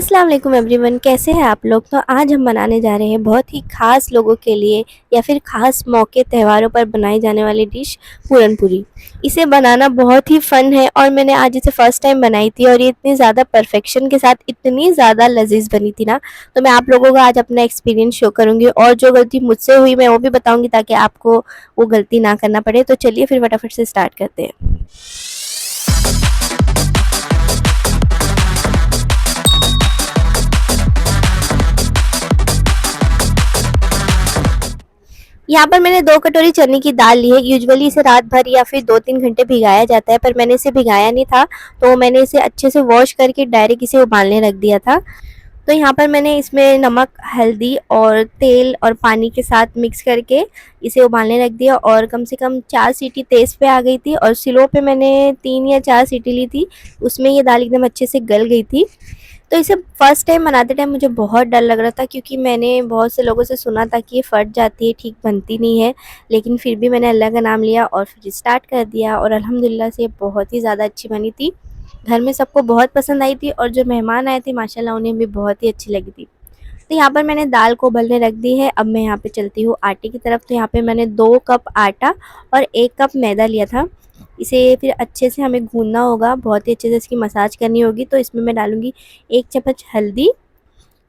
अस्सलाम वालेकुम एवरीवन, कैसे हैं आप लोग। तो आज हम बनाने जा रहे हैं बहुत ही ख़ास लोगों के लिए या फिर ख़ास मौके त्योहारों पर बनाई जाने वाली डिश पूरन पूरी। इसे बनाना बहुत ही फ़न है और मैंने आज इसे फ़र्स्ट टाइम बनाई थी और ये इतनी ज़्यादा परफेक्शन के साथ इतनी ज़्यादा लजीज बनी थी ना। तो मैं आप लोगों का आज अपना एक्सपीरियंस शो करूँगी और जो गलती मुझसे हुई मैं वो भी बताऊँगी ताकि आपको वो गलती ना करना पड़े। तो चलिए फिर फटाफट से स्टार्ट करते हैं। यहाँ पर मैंने 2 कटोरी चने की दाल ली है। यूजुअली इसे रात भर या फिर 2-3 घंटे भिगाया जाता है, पर मैंने इसे भिगाया नहीं था, तो मैंने इसे अच्छे से वॉश करके डायरेक्ट इसे उबालने रख दिया था। तो यहाँ पर मैंने इसमें नमक, हल्दी और तेल और पानी के साथ मिक्स करके इसे उबालने रख दिया और कम से कम 4 सीटी तेज़ पे आ गई थी और स्लो पे मैंने 3 या 4 सीटी ली थी। उसमें ये दाल एकदम अच्छे से गल गई थी। तो इसे फर्स्ट टाइम बनाते टाइम मुझे बहुत डर लग रहा था क्योंकि मैंने बहुत से लोगों से सुना था कि ये फट जाती है, ठीक बनती नहीं है। लेकिन फिर भी मैंने अल्लाह का नाम लिया और फिर स्टार्ट कर दिया और अल्हम्दुलिल्लाह से बहुत ही ज़्यादा अच्छी बनी थी। घर में सबको बहुत पसंद आई थी और जो मेहमान आए थे माशाल्लाह उन्हें भी बहुत ही अच्छी लगी थी। तो यहाँ पर मैंने दाल को उबलने रख दी है। अब मैं यहाँ पे चलती हूँ आटे की तरफ। तो यहाँ पे मैंने 2 कप आटा और 1 कप मैदा लिया था। इसे फिर अच्छे से हमें गूँथना होगा, बहुत ही अच्छे से इसकी मसाज करनी होगी। तो इसमें मैं डालूँगी 1 चम्मच हल्दी,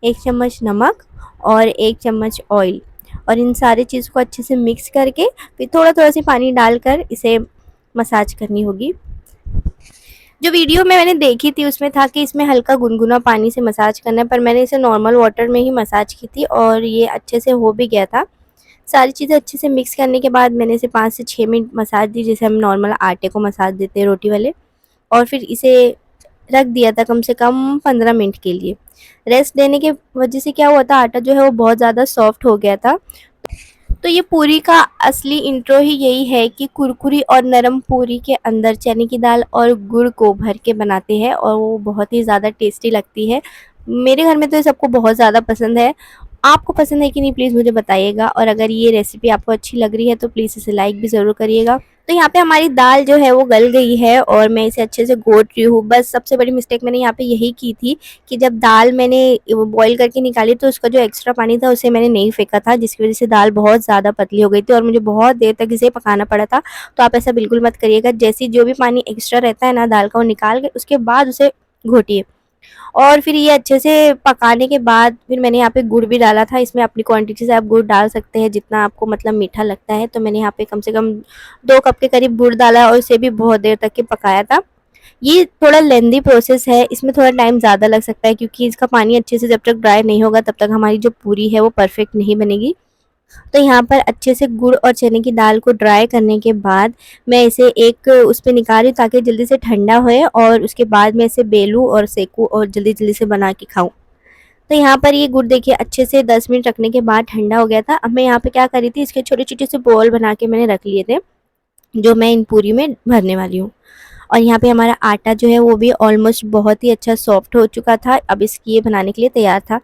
1 चम्मच नमक और 1 चम्मच ऑयल और इन सारी चीज़ को अच्छे से मिक्स करके फिर थोड़ा-थोड़ा सी पानी डालकर इसे मसाज करनी होगी। जो वीडियो में मैंने देखी थी उसमें था कि इसमें हल्का गुनगुना पानी से मसाज करना है, पर मैंने इसे नॉर्मल वाटर में ही मसाज की थी और ये अच्छे से हो भी गया था। सारी चीज़ें अच्छे से मिक्स करने के बाद मैंने इसे 5 से 6 मिनट मसाज दी, जैसे हम नॉर्मल आटे को मसाज देते हैं रोटी वाले, और फिर इसे रख दिया था कम से कम 15 मिनट के लिए। रेस्ट देने के वजह से क्या हुआ था, आटा जो है वो बहुत ज़्यादा सॉफ्ट हो गया था। तो ये पूरी का असली इंट्रो ही यही है कि कुरकुरी और नरम पूरी के अंदर चने की दाल और गुड़ को भर के बनाते हैं और वो बहुत ही ज़्यादा टेस्टी लगती है। मेरे घर में तो ये सबको बहुत ज़्यादा पसंद है। आपको पसंद है कि नहीं प्लीज़ मुझे बताइएगा, और अगर ये रेसिपी आपको अच्छी लग रही है तो प्लीज़ इसे लाइक भी ज़रूर करिएगा। तो यहाँ पे हमारी दाल जो है वो गल गई है और मैं इसे अच्छे से घोट रही हूँ। बस सबसे बड़ी मिस्टेक मैंने यहाँ पे यही की थी कि जब दाल मैंने बॉईल करके निकाली तो उसका जो एक्स्ट्रा पानी था उसे मैंने नहीं फेंका था, जिसकी वजह से दाल बहुत ज़्यादा पतली हो गई थी और मुझे बहुत देर तक इसे पकाना पड़ा था। तो आप ऐसा बिल्कुल मत करिएगा। जैसे जो भी पानी एक्स्ट्रा रहता है ना दाल का, वो निकाल के उसके बाद उसे घोटिए। और फिर ये अच्छे से पकाने के बाद फिर मैंने यहाँ पे गुड़ भी डाला था। इसमें अपनी क्वांटिटी से आप गुड़ डाल सकते हैं जितना आपको मतलब मीठा लगता है। तो मैंने यहाँ पे कम से कम 2 कप के करीब गुड़ डाला और इसे भी बहुत देर तक के पकाया था। ये थोड़ा लेंदी प्रोसेस है, इसमें थोड़ा टाइम ज़्यादा लग सकता है क्योंकि इसका पानी अच्छे से जब तक ड्राई नहीं होगा तब तक हमारी जो पूरी है वो परफेक्ट नहीं बनेगी। तो यहाँ पर अच्छे से गुड़ और चने की दाल को ड्राई करने के बाद मैं इसे एक उस पे निकाल रही हूँ ताकि जल्दी से ठंडा होए और उसके बाद मैं इसे बेलूँ और सेकूँ और जल्दी-जल्दी से बना के खाऊँ। तो यहाँ पर ये गुड़ देखिए अच्छे से 10 मिनट रखने के बाद ठंडा हो गया था। अब मैं यहाँ पे क्या कर रही थी, इसके छोटे-छोटे से बॉल बना के मैंने रख लिए थे, जो मैं इन पूरी में भरने वाली हूँ। और यहाँ पे हमारा आटा जो है वो भी ऑलमोस्ट बहुत ही अच्छा सॉफ्ट हो चुका था। अब इसकी ये बनाने के लिए तैयार था।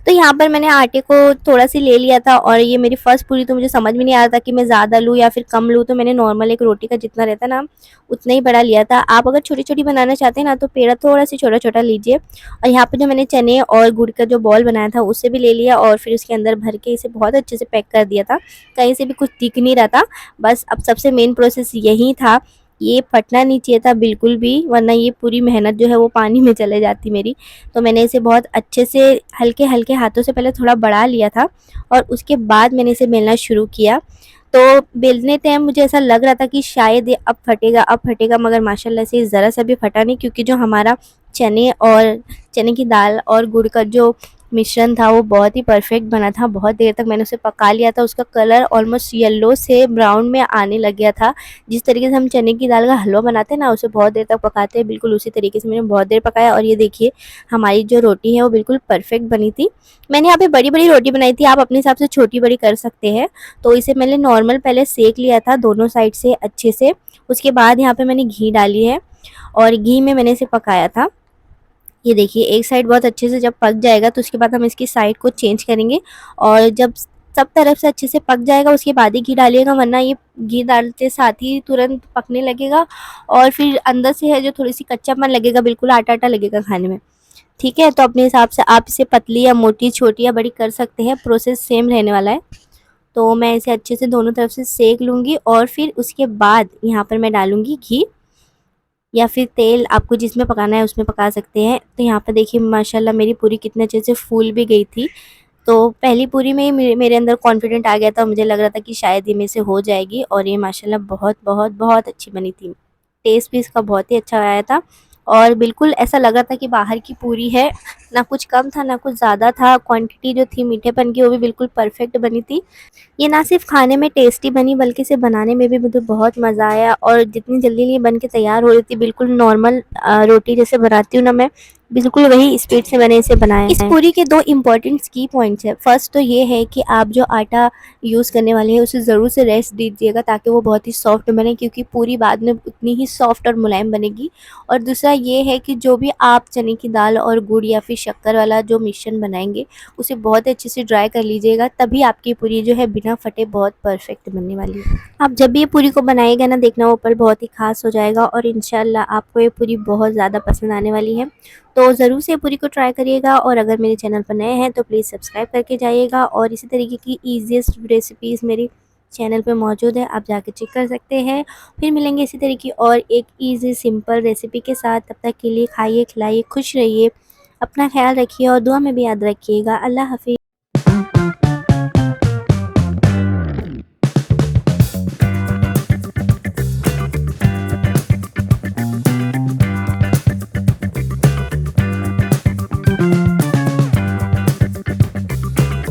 तो यहाँ पर मैंने आटे को थोड़ा-सी ले लिया था और ये मेरी फर्स्ट पूरी, तो मुझे समझ में नहीं आ रहा था कि मैं ज़्यादा लूँ या फिर कम लूँ, तो मैंने नॉर्मल एक रोटी का जितना रहता है ना, उतना ही बड़ा लिया था। आप अगर छोटी-छोटी बनाना चाहते हैं ना तो पेड़ा थोड़ा-सा छोटा-छोटा लीजिए। और यहाँ पे जो मैंने चने और गुड़ का जो बॉल बनाया था उससे भी ले लिया और फिर उसके अंदर भर के इसे बहुत अच्छे से पैक कर दिया था। कहीं से भी कुछ दिख नहीं रहा था। बस अब सबसे मेन प्रोसेस यही था, ये फटना नहीं चाहिए था बिल्कुल भी, वरना ये पूरी मेहनत जो है वो पानी में चले जाती मेरी। तो मैंने इसे बहुत अच्छे से हल्के-हल्के हाथों से पहले थोड़ा बढ़ा लिया था और उसके बाद मैंने इसे बेलना शुरू किया। तो बेलने टाइम मुझे ऐसा लग रहा था कि शायद ये अब फटेगा, मगर माशाल्लाह से ज़रा सा भी फटा नहीं, क्योंकि जो हमारा चने की दाल और गुड़ का जो मिश्रण था वो बहुत ही परफेक्ट बना था। बहुत देर तक मैंने उसे पका लिया था, उसका कलर ऑलमोस्ट येलो से ब्राउन में आने लग गया था। जिस तरीके से हम चने की दाल का हलवा बनाते हैं ना, उसे बहुत देर तक पकाते हैं, बिल्कुल उसी तरीके से मैंने बहुत देर पकाया और ये देखिए हमारी जो रोटी है वो बिल्कुल परफेक्ट बनी थी। मैंने यहाँ पे बड़ी-बड़ी रोटी बनाई थी, आप अपने हिसाब से छोटी-बड़ी कर सकते हैं। तो इसे मैंने नॉर्मल पहले सेक लिया था दोनों साइड से अच्छे से। उसके बाद यहाँ पे मैंने घी डाली है और घी में मैंने इसे पकाया था। ये देखिए एक साइड बहुत अच्छे से जब पक जाएगा तो उसके बाद हम इसकी साइड को चेंज करेंगे और जब सब तरफ से अच्छे से पक जाएगा उसके बाद ही घी डालिएगा, वरना ये घी डालते साथ ही तुरंत पकने लगेगा और फिर अंदर से है जो थोड़ी सी कच्चापन लगेगा, बिल्कुल आटा आटा लगेगा खाने में। ठीक है, तो अपने हिसाब से आप इसे पतली या मोटी, छोटी या बड़ी कर सकते हैं, प्रोसेस सेम रहने वाला है। तो मैं इसे अच्छे से दोनों तरफ से सेक लूँगी और फिर उसके बाद यहाँ पर मैं डालूँगी घी या फिर तेल, आपको जिसमें पकाना है उसमें पका सकते हैं। तो यहाँ पर देखिए माशाल्लाह मेरी पूरी कितने अच्छे से फूल भी गई थी। तो पहली पूरी में ही मेरे अंदर कॉन्फिडेंट आ गया था, मुझे लग रहा था कि शायद ये मेरे से हो जाएगी, और ये माशाल्लाह बहुत बहुत बहुत अच्छी बनी थी। टेस्ट भी इसका बहुत ही अच्छा आया था और बिल्कुल ऐसा लगा था कि बाहर की पूरी है, ना कुछ कम था ना कुछ ज़्यादा था। क्वांटिटी जो थी मीठेपन की वो भी बिल्कुल परफेक्ट बनी थी। ये ना सिर्फ खाने में टेस्टी बनी बल्कि इसे बनाने में भी मुझे बहुत मज़ा आया, और जितनी जल्दी ये बन के तैयार हो रही थी, बिल्कुल नॉर्मल रोटी जैसे बनाती हूँ ना मैं, बिल्कुल वही स्पीड से मैंने इसे बनाया है। इस पूरी के 2 इम्पोर्टेंट की पॉइंट्स हैं। फर्स्ट तो ये है कि आप जो आटा यूज़ करने वाले हैं उसे ज़रूर से रेस्ट दीजिएगा ताकि वो बहुत ही सॉफ्ट बने, क्योंकि पूरी बाद में उतनी ही सॉफ्ट और मुलायम बनेगी। और दूसरा ये है कि जो भी आप चने की दाल और गुड़ या फिर शक्कर वाला जो मिश्रण बनाएंगे उसे बहुत अच्छे से ड्राई कर लीजिएगा, तभी आपकी पूरी जो है बिना फटे बहुत परफेक्ट बनने वाली है। आप जब भी ये पूरी को बनाइएगा ना, देखना वो पल बहुत ही खास हो जाएगा और इंशाल्लाह आपको ये पूरी बहुत ज़्यादा पसंद आने वाली है। तो ज़रूर से पूरी को ट्राई करिएगा, और अगर मेरे चैनल पर नए हैं तो प्लीज़ सब्सक्राइब करके जाइएगा, और इसी तरीके की ईज़ीएस्ट रेसिपीज़ मेरी चैनल पे मौजूद है, आप जाके चेक कर सकते हैं। फिर मिलेंगे इसी तरीके और एक ईज़ी सिंपल रेसिपी के साथ। तब तक के लिए खाइए, खिलाइए, खुश रहिए, अपना ख्याल रखिए और दुआ में भी याद रखिएगा। अल्लाह हाफ़िज़।